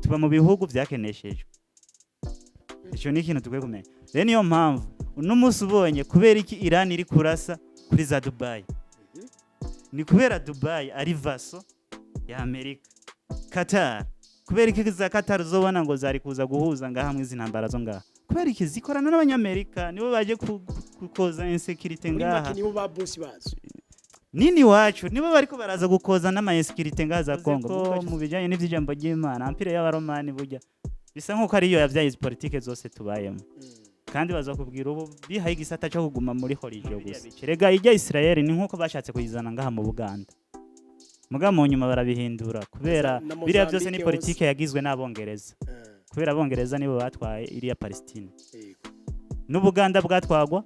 tuba mu bihugu vyakeneshejwe. Ico ni ikintu tukwiye kumenya. Rero niyo mpamvu uno munsi ubonye kubera iki Iran iri kurasa kuri za Dubai. Ni kubera Dubai ari vaso ya Amerika. Qatar kubera iki za Qatar uzobona ngo zari kuza guhuza ngaha mu izintambara zo ngaha. Kubera iki zikorana n'abanyamerika nibo baje kukoza insecurity ngaha. Nibo ba boss bazo. Nini wacu nibo bariko baraza gukoza n'amayesecurity ngaha za Kongo mu bijanye n'ivy'ijambo ry'Imana. Ampire y'abaromani burya bisa nkuko ari yo yavyaye politike zose tubayemo. Kandi bazakubwira ubu bihaye igisata cyo kuguma muri horijo gusa. Rega ijya Israel ni nkuko bashatse kuyizana ngaha mu Buganda. Muga mu nyuma barabihindura kubera biriya byose ni politike yagizwe n'abongereza. Kubera abongereza nibo batwaye iriya Palestine. N'Ubuganda bwatwagwa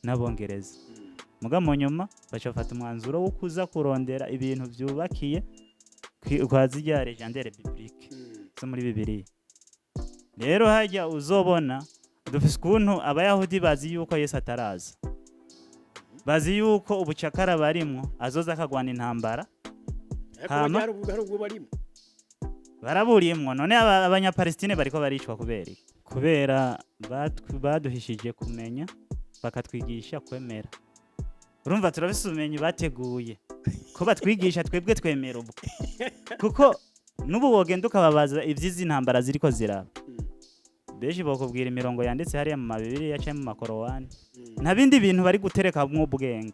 n'abongereza. Muga mu nyuma bacafata umwanzuro wo kuza kurondera ibintu byubakiye kwa zijya legendere biblique zo muri Bibiliya. Rero hajya uzobona dufise ukuntu abayahudi bazi yuko Yesu ataraza. Bazi yuko ubucakara barimwo azoza akagwana intambara. Baraburimwo none abanyapalestine bariko baricwa kubera baduhishije kumenya bakatwigisha kwemera. Urumva turabise umenye bateguye ko batwigisha twebwe twemera ubwo kuko nubu wogenda ukababaza ivyizi ntambara ziriko ziraba. Beji bakubwira imirongo yanditse hariya mu mabibiri yacaye mu makorowani. Nta bindi bintu bari gutereka mu bwenge.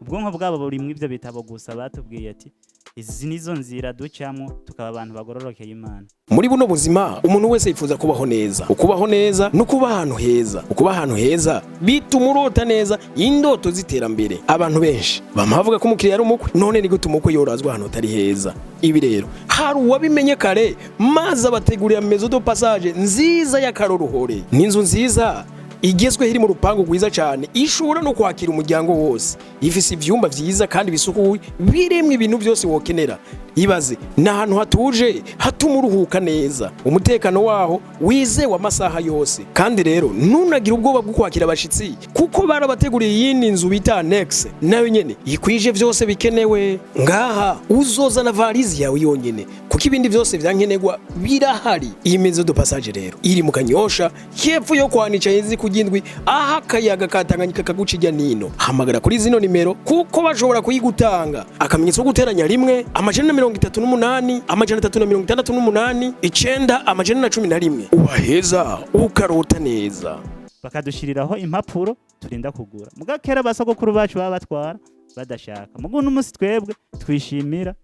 Ubwonko bwabo buri mu ivyo bitabo gusa batubwiye ati izi nizo nzira ducamo tukaba abantu bagororokeye Imana. Muri buno buzima umuntu wese yifuza kubaho neza. Ukubaho neza no kuba ahantu heza. Ukuba ahantu heza bituma urota neza indoto ziterambere. Abantu benshi bamavuga ko umukiriya ari umukwe none ni gute umukwe yorazwa ahantu atari heza. Ibi rero hari uwabimenye kare maze abategurira mezo do passage nziza y'akaroruhore. N'inzu nziza igezwe hiri mu rupango rwiza cyane ishobora no kwakira umuryango wose. Ifise ivyumba vyiza kandi bisukuye biremwe ibintu byose wokenera. Ibaze n'ahantu hatuje hatuma uruhuka neza. Umutekano waho wizewe amasaha yose. Kandi rero ntunagira ubwoba bwo kwakira abashitsi kuko barabateguriye yindi nzu bita annex nayo nyene ikwije byose bikenewe. Ngaha uzoza na valizi yawe yonyene kuko ibindi byose byankenegwa birahari. Iyi maison de passage rero iri mu Kanyosha hepfo yo kwanica yezi kugindwi aha kayaga katanganyika kagucijya nino. Hamagara kuri zino nimero kuko bashobora kuyigutanga. Akamenyetso guteranya rimwe amajana 38 amajana 368 icenda amajana 11 ubaheza ukarota neza. Bakadushiriraho impapuro turinda kugura. Mugakera basogokuru bacu baba batwara badashaka. Mugu n'umunsi twebwe twishimira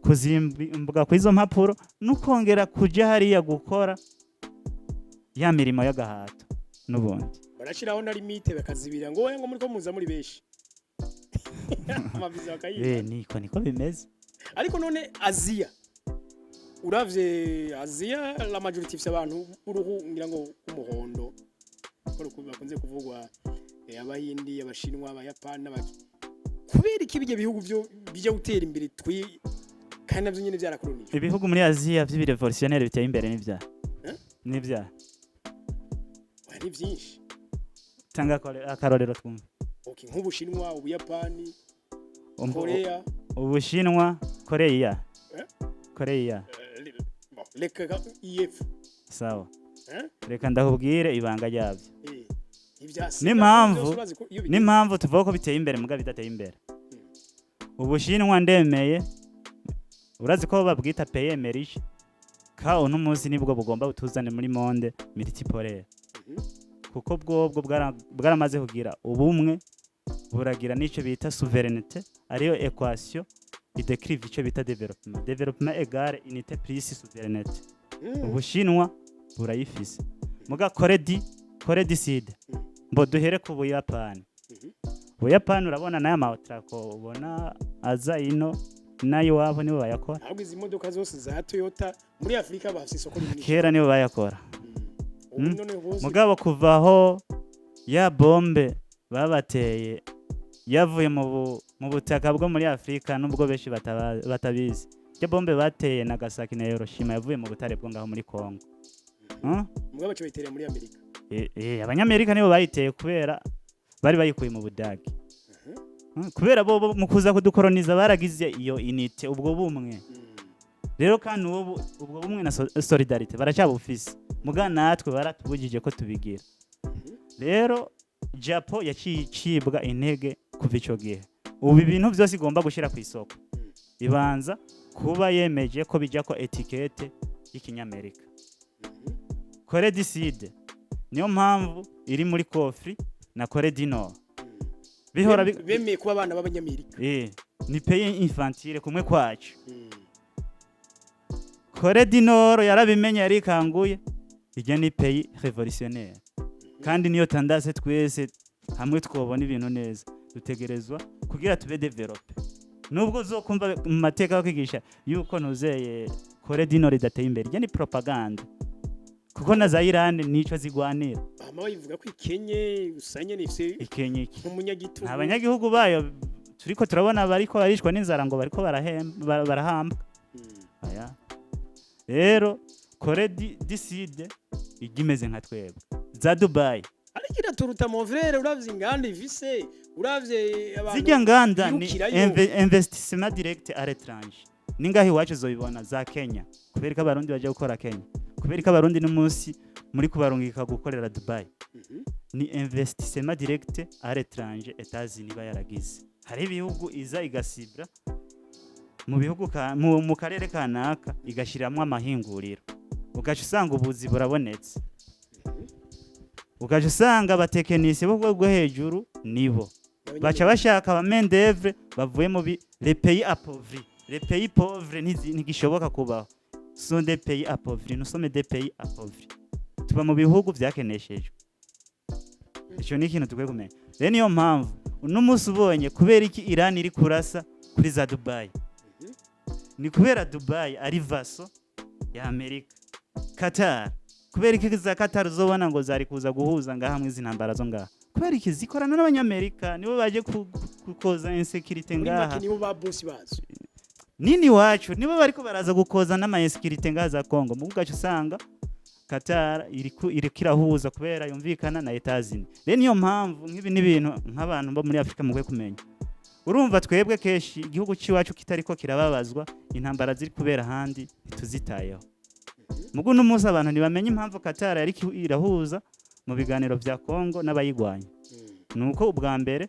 kuzimbuga kwizo mpapuro nukongera kuja hariya gukora ya mirimo y'agahato n'ubundi. Barashiraho na limite bakazibira ngo ngo muri ko muza muri beshi. Amabiza bakayiba. Niko bimeze. Ariko none Aziya uravye Aziya la majority y'abantu uruhu ngira ngo umuhondo ko bakunze kuvugwa abahindi abashinwa abayapani n'abaki kubera iki bije bihugu byo bije gutera imbere kandi navyo nyene byarakolonije ibihugu muri Aziya by'ibirevolutionnaire biteye imbere n'ivya ari byinshi tanga akarorero twumva nk'ubushinwa ubuyapani Korea Ubushinwa, Korea. Leka EF. Sawa. Reka ndahubwire ibanga ryabyo. N'impamvu tuvuga ko biteye imbere muga bidateye imbere. Ubushinwa ndemeye. Urazi ko babwita pays émergé. Ka uno munsi nibwo bugomba butuzane muri monde multipolaire. Kuko bwobwo bwaramaze kugira ubumwe buragira nico bita souveraineté ariyo equation idécrive ico bita développement égale unité plus souveraineté. Ubushinwa burayifise muga Corée du Sud mbo duhere ku Buyapani. Buyapani urabona nayo amatrako ubona aza ino nayo wabo nibo bayakora. Ahubwo izi modoka zose za Toyota muri Afrika bafise isoko rinini. Kera nibo bayakora. Mugabo kuvaho ya bombe babateye yavuye mu butaka bwo muri Afrika nubwo beshi batabizi. Ya bombe bateye Nagasaki na Hiroshima yavuye mu butare bwo ngaho muri Kongo. Mugabo bacho bayitereye muri Amerika. Abanyamerika nibo bayiteye kubera bari bayikuye mu Budage. Kubera bo mu kuza kudukoloniza baragize iyo unité ubwo bumwe. rero kandi ubwo bumwe na solidarite baracyabufise muga natwe baratubujije ko tubigira. Rero Japo yacibwa intege kuva ico gihe, ubu ibintu byose igomba gushira ku isoko ibanza kuba yemeje ko bijya ko etikete y'ikinyamerika. Kore du Sud niyo mpamvu iri muri kofri na Kore du Nord bihora bemeye kuba abana b'abanyamerika. Ni pays infantile kumwe kwacu. Kore du Nord yarabimenye yarikanguye, ijya ni pays révolutionnaire kandi niyo tendance twese hamwe twobona ibintu neza dutegerezwa kugira tube develope. Nubwo uzokumva mu mateka yo kwigisha yuko ntuzeye Kore du Nord idateye imbere, ijya ni propaganda kuko na za Iran nico zigwanira. Mama yivuga ko ikenye usanye nifse ikenye umunyagitugu, abanyagihugu bayo turiko turabona bariko barishwa n'inzara ngo bariko barahamba. Aya rero Kore du Sud igimeze nka twebwe za Dubai ariko turuta mon frère, uravye inganda ifise, uravye abantu zijya nganda ni investissement direct à l'étranger. Ningahi wacu zobibona za Kenya, kubereka abarundi baje gukora Kenya, kubereka abarundi n'umunsi muri kubarungika gukorera Dubai. Ni investissement direct à l'étranger États-Unis bayaragize. Hari ibihugu iza igasibra mu bihugu mu karere kanaka igashiramwe amahinguriro, ugaca usanga ubuzi burabonetse, ugaca usanga abatekinisiye bo bwo hejuru nibo baca bashaka aba main d'œuvre bavuye mu les pays appauvris. Les pays pauvres ntigishoboka kubaho, sont des pays appauvris, nous sommes des pays appauvris. Tuba mu bihugu vyakeneshejwe. Ico ni ikintu tukwiye kumenya. Rero niyo mpamvu uno munsi ubonye kubera iki Iran iri kurasa kuri za Dubai, ni kubera Dubai ari vaso ya Amerika. Qatar, kubera iki za Qatar uzobona ngo zari kuza guhuza ngaha mu izintambara zo ngaha, kubera iki zikorana n'abanyamerika, nibo baje kukoza insecurity ngaha. Nibo ba boss bazo nini wacu, nibo bariko baraza gukoza n'ama insecurity ngaha za Kongo. Mu gace usanga Qatar iri kirahuza kubera yumvikana na États-Unis. Rero niyo mpamvu nk'ibi n'ibintu nk'abantu bo muri Afrika mugwe kumenya. Urumva twebwe keshi igihugu ciwacu kitariko kirababazwa intambara ziri kubera handi tuzitayeho. Mugu n'umunsi abantu ntibamenye impamvu Qatar yari irahuza mu biganiro vya Kongo n'abayigwanya. Nuko ubwa mbere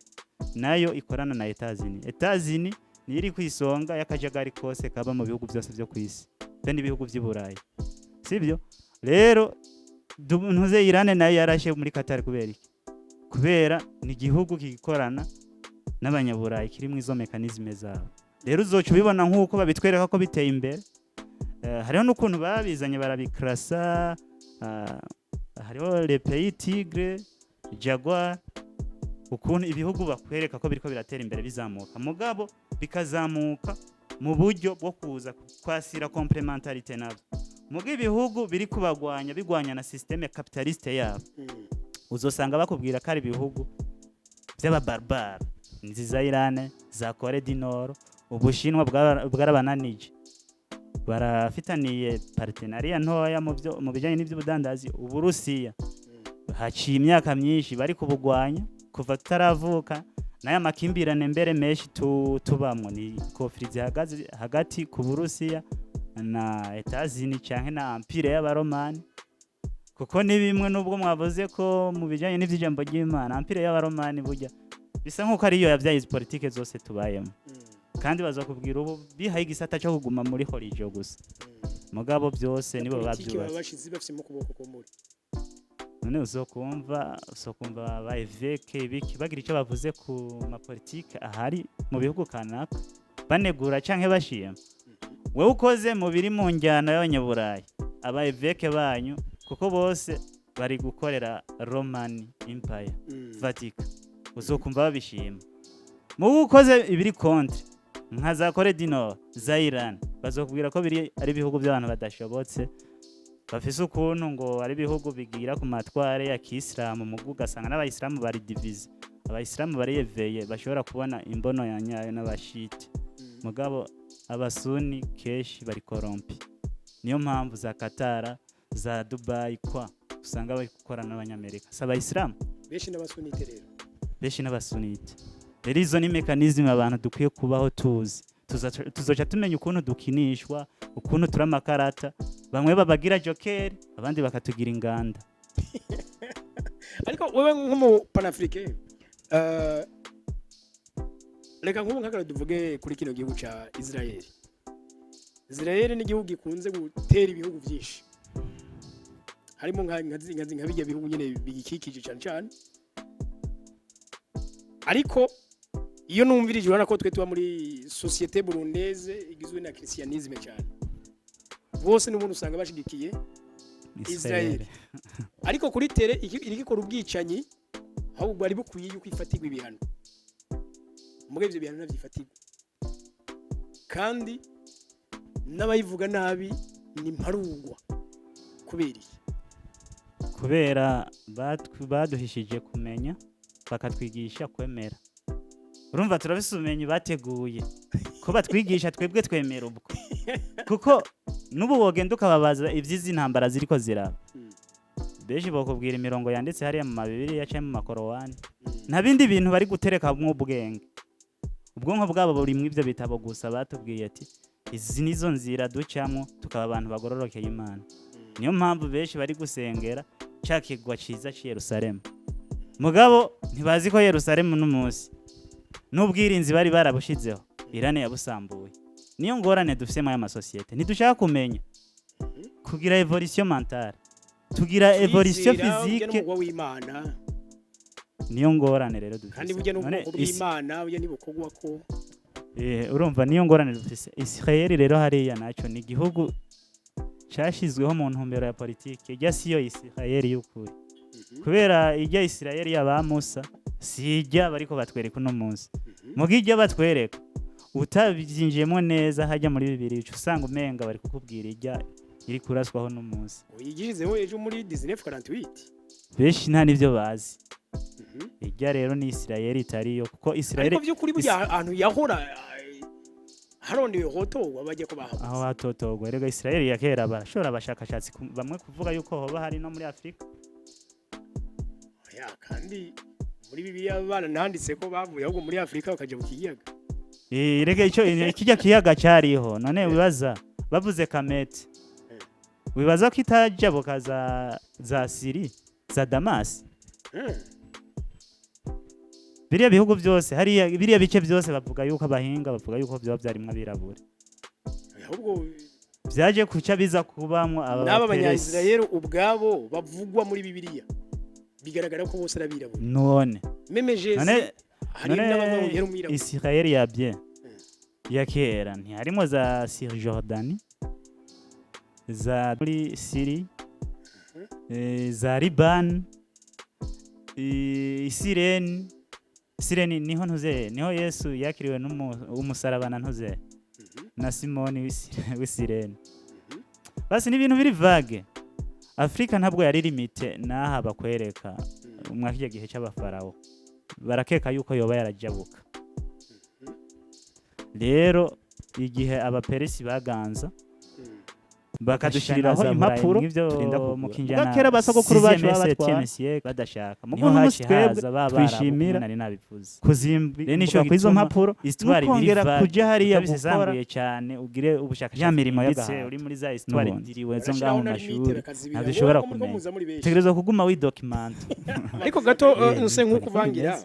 nayo ikorana na États-Unis. États-Unis ni iri kwisonga yakajagari kose kaba mu bihugu byose byo kwisi, kandi ibihugu by'Iburayi, sibyo? Rero ntuze Iran nayo yarashe muri Qatar kubera iki? Kubera ni igihugu kigikorana n'abanyaburayi kiri mu izo mekanizme zabo. Rero uzoca ubibona nk'uko babitwereka ko biteye imbere. Hariho n'ukuntu babizanye barabikrasa, hariho les pays tigre, jaguar, ukuntu ibihugu bakwereka ko biriko biratera imbere bizamuka, mugabo bikazamuka mu buryo bwo kuza kwasira complementarité nabo. Mugo ibihugu biri kubagwanya bigwanya na systeme capitaliste yabo, uzosanga bakubwira ko ari ibihugu by'ababarbara, nziza Iran, za Kore du Nord, Ubushinwa bwarabananije, barafitaniye partenariat ntoya mu bijanye n'ivy'ubudandazi. Uburusiya haciye imyaka myinshi bari kubugwanya kuva tutaravuka, naya makimbirane mbere menshi tubamwo ni conflit zihagaze hagati ku Burusiya na États-Unis canke na Empire y'Abaromani, kuko ni bimwe nubwo mwavuze ko mu bijanye n'ivy'ijambo ry'Imana Empire y'Abaromani burya bisa nkuko ari yo yavyaye politike zose tubayemo, kandi bazakubwira ubu bihaye igisata cyo kuguma muri horijyo gusa, mugabo byose nibo bavyubatse. None uzokumva ba eveke biki bagira icyo bavuze ku ma politique ahari mu bihugu kanaka banegura canke bashima. Wewe ukoze mu biri mu njyana y'abanyaburayi aba eveke banyu, kuko bose bari gukorera Roman Empire, Vatican, uzokumva babishima. Mu ukoze ibiri contre nka za Kore du Nord, za Iran, bazokubwira ko biri ari bihugu by'abantu badashobotse, bafise ukuntu ngo ari bihugu bigira ku matware ya Kiislamu, mu gugasanga n'abayisilamu bari divise, abayisilamu bari yeveye bashobora kubona imbono ya nyayo n'abashite, mugabo abasuni keshi bari korompi. Niyo mpamvu za Qatar, za Dubai kwa usanga bari gukorana n'abanyamerika, s'abayisilamu beshi n'abasunite. Rero beshi n'abasunite. Rero izo ni mekanizme abantu dukwiye kubaho tuzi, tuzoca tumenya ukuntu dukinishwa ukuntu turi amakarata bamwe babagira joker abandi bakatugira inganda. ariko wewe nk'umu panafricain reka nk'ubu nk'akara tuvuge kuri kino gihugu ca Israel ni igihugu gikunze gutera ibihugu byinshi harimo nka bijya bihugu nyene bigikikije cyane ariko iyo numvirije urana ko twe tuba muri société burundaise igizwe na christianisme cyane bose n'umuntu usanga bashigikiye Israel ariko kuri tere irikora ubwicanyi ahubwo bari bukwiye yuko ifatirwa ibihano muge ivyo bihano navyifatirwa kandi n'abayivuga nabi ni mparugwa kubera baduhishije kumenya bakatwigisha kwemera. Urumva turabisumenye bateguye ko batwigisha twebwe twemera ubwo kuko nubu wogenda ukababaza ivyizi ntambara ziriko ziraba beje bakubwira imirongo yanditse hariya mu mabibiri yacaye mu makorowani nta bindi bintu bari gutereka mu ubwenge ubwonko bwabo buri mu ivyo bitabo gusa batubwiye ati izi nizo nzira ducamo tukaba abantu bagororokeye Imana. Niyo mpamvu beshi bari gusengera cakigwa ciza ci Yerusalemu mugabo ntibazi ko Yerusalemu n'umunsi n'ubwirinzi bari barabushizeho Irane yabusambuye. Niyo ngorane dufise mu y'amasosiyete ntidushaka kumenya kugira evolution mentale tugira evolution physique niyo ngorane rero dufise kandi burya n'ubwoko bw'Imana burya nibukogwa ko urumva niyo ngorane dufise. Israel rero hariya naco ni igihugu cyashizweho mu ntumbero ya politike ijya siyo Israel y'ukuri kubera ijya Israel yaba Musa sijya bariko batwereka uno munsi mugijya batwereka utabyinjiyemo neza hajya muri bibiri usanga umenga bari kukubwira ijya iri kuraswaho no munsi uyigizeho ejo muri 1948 beshi nta nivyo bazi ijya rero ni Israel itariyo kuko Israel ariko byo kuri burya ahantu yahora harondewe hoto wabajye ko bahabuze aho hatotogwa rega Israel yakera barashora abashakashatsi bamwe kuvuga yuko hoba hari no muri Afrika ya kandi muri Bibiliya bana nanditse ko bavuye ahubwo muri Afrika bakaje bukiyaga rega ico kijya kiyaga cyariho none wibaza bavuze Kamete wibaza ko itajabo za Siri za Damas biriya bihugu byose hariya biriya bice byose bavuga yuko abahinga bavuga yuko byo byarimwe abirabura ahubwo byaje kuca biza kubamwe n'aba banyayisrael ubwabo bavugwa muri Bibiliya bigaragara ko bose arabirabura none memejeze hari n'abava mu yero mwirabura Israel ya bien ya kera ntiharimo za Cisjordanie za muri Syrie za Liban Sireni niho ntuze niho Yesu yakiriwe n'umusarabana ntuze na Simoni w'Isireni basi ni ibintu biri vague. Afrika ntabwo yari limite naha bakwereka umwakije gihe cy'abafarawo barakeka yuko yoba yarajabuka rero igihe abaperesi baganza bakadushiriraho impapuro mu kinjana kera basogokuru bacu babatwara badashaka mugo n'umuswebwe twishimira nari nabivuze kuzimbi nico kwizo mpapuro histoire iriva kuja hariya bisanzwe cyane ugire ubushakashatsi mirimo yagaha uri muri za histoire diriwe zo ngaho mu mashuri ntabishobora kumenya tegerezwa kuguma wi document ariko gato nse nkuko vangira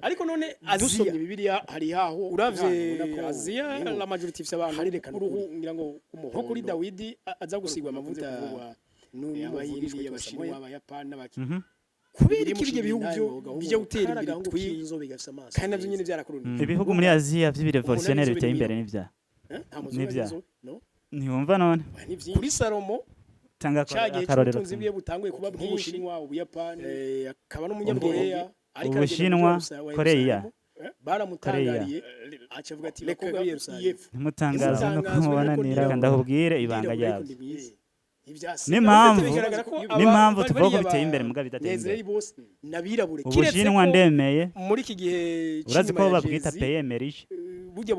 ariko none adusomye Bibiliya hari haho uravye Aziya la majority y'abantu harerekana ngira ngo nko kuri Dawidi aza gusigwa amavuta n'abayiriye abashinwa abayapani n'abaki kubera iki bije bihugu byo gutera imbere twinzo bigafisa amaso kandi navyo nyene byarakurunye ibihugu muri Aziya by'ibirevolutionnaire biteye imbere n'ivya ntiwumva none kuri Salomo tanga akarorero tunzibiye butanguye kuba bw'Ubushinwa ubuyapani akaba n'umunyabwoya Ubushinwa Korea baramutangariye acavuga ati reka Yerusalemu ntimutangaze no kumubonanira ndahubwire ibanga ryabo n'impamvu tuvuga ko biteye imbere muga bidateye imbere Ubushinwa ndemeye muri iki gihe urazi ko babwita PMRIJ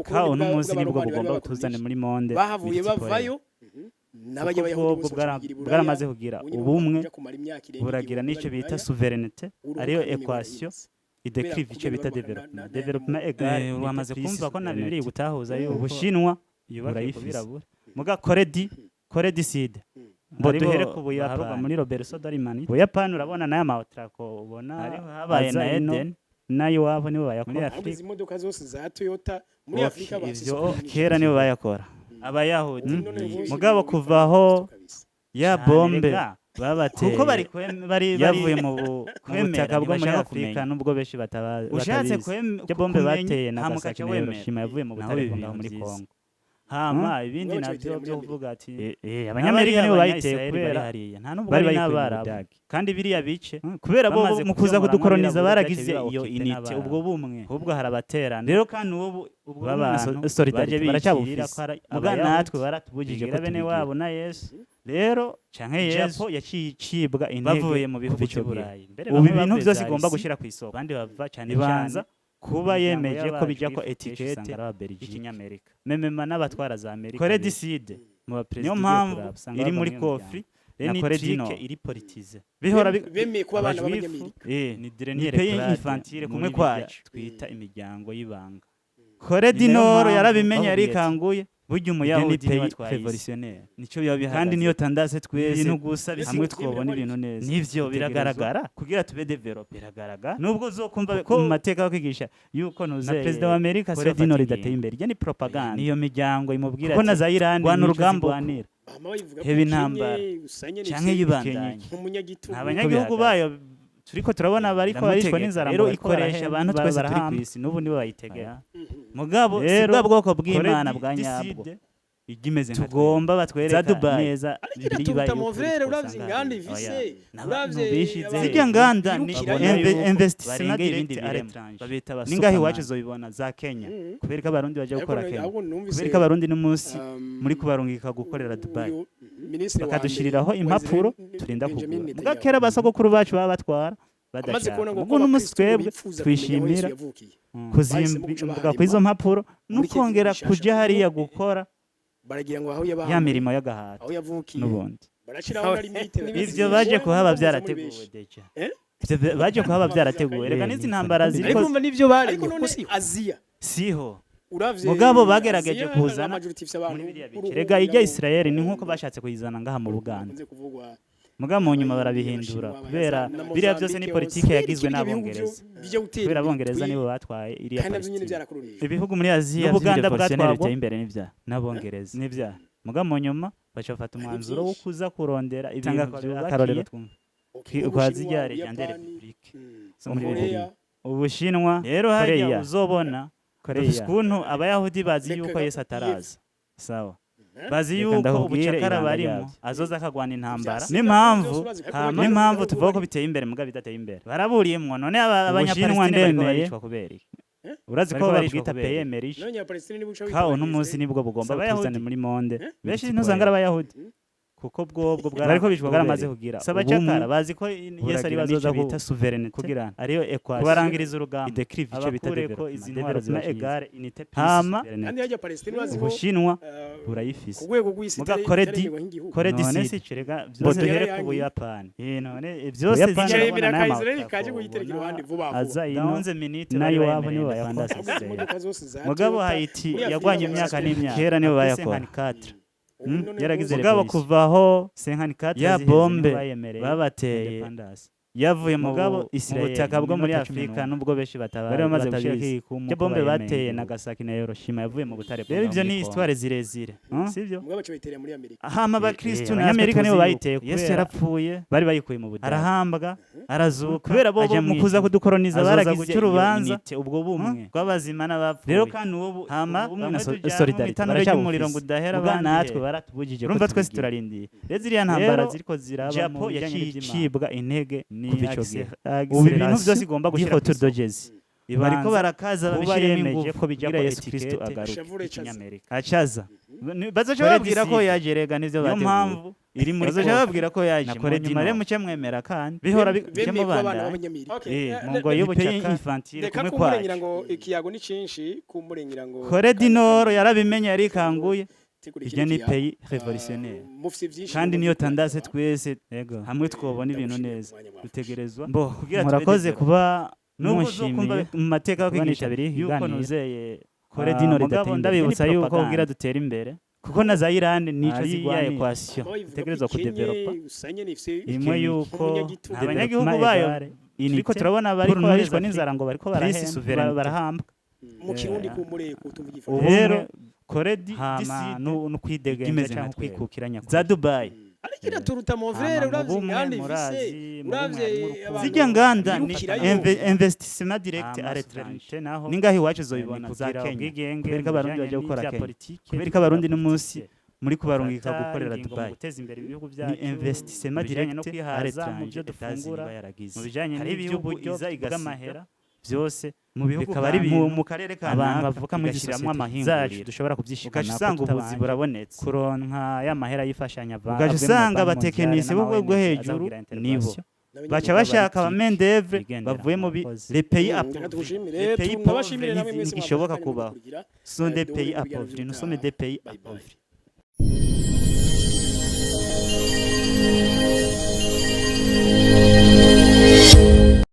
ka uno munsi nibwo bugomba kutuzane muri monde bahavuye bavayo n'abayahudi bwaramaze kugira ubumwe buragira n'icyo bita souveraineté ariyo equation idécrive icyo bita développement égal wamaze kumva ko na Bibiliya gutahuza yo Ubushinwa burayifise muga Kore di Sud ngo duhere ku Buyapani muri Robertson Darimani Buyapani urabona nayo amatrako ubona hariho habaye na Eden nayo wabo nibo bayakora muri Afrika imodoka zose za Toyota muri Afrika ivyo kera nibo bayakora abayahudi mugabo kuvaho ya bombe babateye kuko bari yavuye mu butaka bwo muri Afrika nubwo beshi batabazi ushatse ya bombe bateye na Nagasaki na Hiroshima yavuye mu butare bwo muri Kongo hama ibindi navyo byo kuvuga ati abanyamerika nibo bayiteye kubera hariya nta nubwo bari n'abarabu kandi biriya bice kubera bo mu kuza kudukoroniza baragize iyo unite ubwo bumwe ubwo harabaterana rero kandi ubwo solidarity baracyabufise muga natwe baratubujije ko bene wabo na Yesu rero canke Yesu yacicibwa intege bavuye mu bihugu by'Uburayi ubu ibintu byose igomba gushira ku isoko kandi bava cyane banza kuba yemeje ko bijya ko etiquette y'Amerika memema n'abatwara za Amerika Kore di Sud mu bapresident niyo mpamvu iri muri kofri na Kore di Nord iri politize bihora bemeye kuba abana b'Abanyamerika ni dernier infantile kumwe kwacu twita imiryango y'ibanga Kore di Nord yarabimenye arikanguye burya umuyahudi ni revolutionnaire nico biba bihagaze kandi niyo tandase twese ibintu gusa hamwe twobona ibintu neza nivyo biragaragara kugira tube develop biragaragara nubwo uzokumva mu mateka yo kwigisha yuko nuze president wa Amerika Kore di Nord idateye imbere je ni propaganda niyo miryango imubwira ati ko na za Iran rwana urugamba rwanira heba intambara canke yibandanye abanyagihugu bayo turiko turabona bariko barishwa n'inzara rero ikoresha abantu twese turi kwisi n'ubu nibo bayitegera mugabo sibwa bwoko bw'Imana bwa nyabwo igimeze nka tugomba batwereka neza biriba movere uravye inganda ivise uravye bishize zijya nganda ni investissement direct babita basoko ningahi wacu zobibona za Kenya kubereka abarundi baje gukora Kenya kubereka abarundi n'umunsi muri kubarungika gukorera Dubai bakadushiriraho impapuro turinda kugura mugakera basogokuru bacu baba batwara badashaka ubwo n'umunsi twebwe twishimira kuzimbuka kw'izo mpapuro n'ukongera kuja hariya gukora baragira ngo aho yabaha ya mirimo y'agahato n'ubundi barashiraho na limite ivyo baje kuhaba byarateguwe deja baje kuhaba byarateguwe reka n'izi ntambara ziriko ariko nivyo baremye kuko si Aziya siho mugabo bagerageje kuzana muri biriya bice rega ijya Israel ni nkuko bashatse kuyizana ngaha mu Buganda muga mu nyuma barabihindura kubera biriya byose ni politike yagizwe n'abongereza kubera abongereza nibo batwaye iriya Palestine ibihugu muri Aziya n'Ubuganda bwatwaye imbere n'ivya n'abongereza n'ivya muga mu nyuma bacafata umwanzuro wo kuza kurondera ibintu by'akarorero kwa zijya legendary republique Ubushinwa rero hariya uzobona kuntu abayahudi bazi yuko Yesu ataraza bazi yuko ubucakara barimo azoza akagwana intambara n'impamvu tuvuga ko biteye imbere muga bidateye imbere baraburiyemwo none abanyapalestina bariko baricwa kubera urazi ko babwita peyemerish kawo n'umunsi nibwo bugomba kutuzana muri monde benshi ntuzanga abayahudi kuko bwobwo bariko bishwa baramaze kugira sabacakara bazi ko Yesu ari bazoza bita souverainité kugira ariyo equation kubarangiriza urugamba ideclive ico bita ko izi ntwaro zina egare unité kandi hajya Palestine bazi ko Ubushinwa burayifise kugwego gw'isi muga Kore di Sud cirega byose duhere ku Buyapani none byose zicemera Israel kaje kuyitereka iruhande vuba aza ino nayo wabo nibo bayafandasa mugabo Haiti yagwanye imyaka n'imyaka kera nibo bayakora yaragize mugabo kuvaho 54 ya bombe babateye yavuye mu butaka bwo muri Afrika nubwo beshi bari bamaze gushira kikumu ya bombe bateye Nagasaki na Hiroshima yavuye mu butare rero ivyo ni histoire zirezire sivyo mugabo bacho bayitereye muri Amerika ahama abakristo na Amerika nibo bayiteye Yesu yarapfuye bari bayikuye mu butare arahambwa arazuka kubera bo mu kuza kudukoroniza baragize urubanza ubwo bumwe rw'abazima n'abapfu rero kandi uwo hama solidarity baracyamuriro ngo udahera abandi natwe baratubujije urumva twese turarindiye rero ziriya ntambara ziriko ziraba mu yacibwa intege ubu ibintu byose igomba gushyira ku dogezi bariko barakaza babishiremeje ko bijya ko Yesu Kristo agaruka ikinyamerika acaza bazoca babwira ko yajerega nivyo bateguye mpamvu iri muri bazoca babwira ko yaje nyuma rero muce mwemera kandi bihora bicemo banda mu ngo y'ubucaka infantile kumwe kumurengera ngo ikiyago ni cinshi kumurengera ngo Kore di Nord yarabimenye arikanguye ijya ni pays revolutionnaire kandi niyo tandase twese hamwe twobona ibintu neza dutegerezwa murakoze kuba mushimiye mu mateka yo kwigisha biri yuko nuzeye Kore di Nord ndabibutsa yuko kugira dutera imbere kuko na za Iran nico Ari zigwana ya equation equation itegerezwa kudevelopa usanye n'ifise imwe yuko umunyagitugu. abanyagihugu bayo turiko turabona bariko barishwa n'inzara ngo bariko barahamba mu kirundi kumure kutumva igifaransa rero koredi hama no kwidegenza cyangwa kwikukiranya za Dubai ariko iraturuta mon frère uravye inganda ifise uravye zijya nganda ni birukirayo. investissement direct à l'étranger naho ningaho iwacu zoyibona za Kenya kubera ko abarundi baje gukora Kenya kubera ko abarundi n'umunsi muri kubarungika gukorera Dubai guteza imbere ibihugu byacu ni investissement direct no kwihaza mu byo dufungura mu bijanye n'ibihugu iza igamahera byose mu bihugu bikaba ari mu karere ka abantu bavuka mu gishiramwe amahinguriro dushobora kubyishikana ugasanga ubuzi burabonetse kuronka ya mahera yifashanya ugasanga abatekinisi bo hejuru nibo baca bashaka aba main d'œuvre bavuye mu les pays pauvres gishoboka kubaho sont des pays appauvris nous sommes des pays appauvris